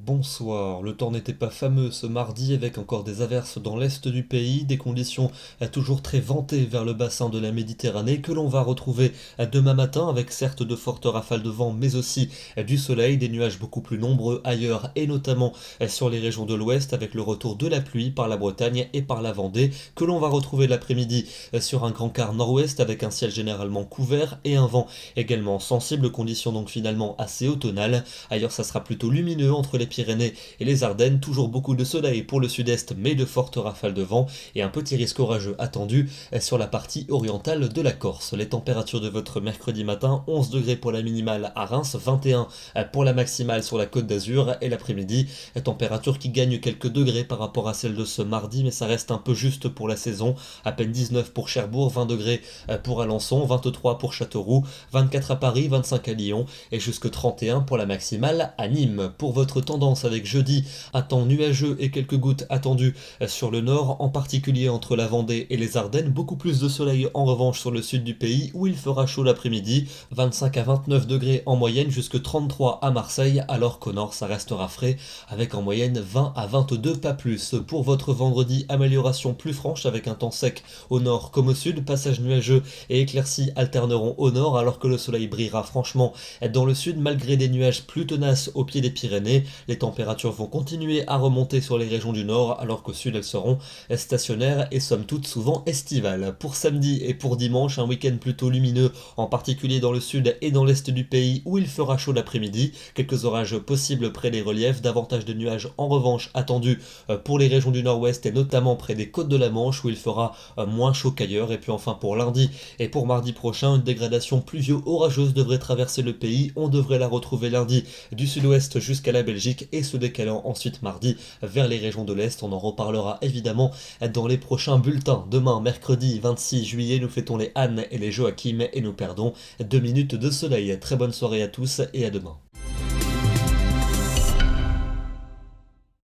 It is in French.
Bonsoir, le temps n'était pas fameux ce mardi avec encore des averses dans l'est du pays, des conditions toujours très ventées vers le bassin de la Méditerranée que l'on va retrouver demain matin avec certes de fortes rafales de vent mais aussi du soleil, des nuages beaucoup plus nombreux ailleurs et notamment sur les régions de l'ouest avec le retour de la pluie par la Bretagne et par la Vendée que l'on va retrouver l'après-midi sur un grand quart nord-ouest avec un ciel généralement couvert et un vent également sensible, conditions donc finalement assez automnales. Ailleurs ça sera plutôt lumineux entre les Pyrénées et les Ardennes, toujours beaucoup de soleil pour le sud-est mais de fortes rafales de vent et un petit risque orageux attendu sur la partie orientale de la Corse. Les températures de votre mercredi matin, 11 degrés pour la minimale à Reims, 21 pour la maximale sur la Côte d'Azur et l'après-midi, température qui gagne quelques degrés par rapport à celle de ce mardi mais ça reste un peu juste pour la saison, à peine 19 pour Cherbourg, 20 degrés pour Alençon, 23 pour Châteauroux, 24 à Paris, 25 à Lyon et jusque 31 pour la maximale à Nîmes. Pour votre tendance avec jeudi, un temps nuageux et quelques gouttes attendues sur le nord, en particulier entre la Vendée et les Ardennes. Beaucoup plus de soleil en revanche sur le sud du pays où il fera chaud l'après-midi, 25 à 29 degrés en moyenne, jusque 33 à Marseille, alors qu'au nord ça restera frais avec en moyenne 20 à 22, pas plus. Pour votre vendredi, amélioration plus franche avec un temps sec au nord comme au sud, passage nuageux et éclaircies alterneront au nord alors que le soleil brillera franchement dans le sud malgré des nuages plus tenaces au pied des Pyrénées. Les températures vont continuer à remonter sur les régions du nord alors qu'au sud elles seront stationnaires et somme toute souvent estivales. Pour samedi et pour dimanche, un week-end plutôt lumineux, en particulier dans le sud et dans l'est du pays où il fera chaud l'après-midi. Quelques orages possibles près des reliefs, davantage de nuages en revanche attendus pour les régions du nord-ouest et notamment près des côtes de la Manche où il fera moins chaud qu'ailleurs. Et puis enfin pour lundi et pour mardi prochain, une dégradation pluvio-orageuse devrait traverser le pays. On devrait la retrouver lundi du sud-ouest jusqu'à la Belgique et se décalant ensuite mardi vers les régions de l'Est. On en reparlera évidemment dans les prochains bulletins. Demain, mercredi 26 juillet, nous fêtons les Anne et les Joachim et nous perdons 2 minutes de soleil. Très bonne soirée à tous et à demain.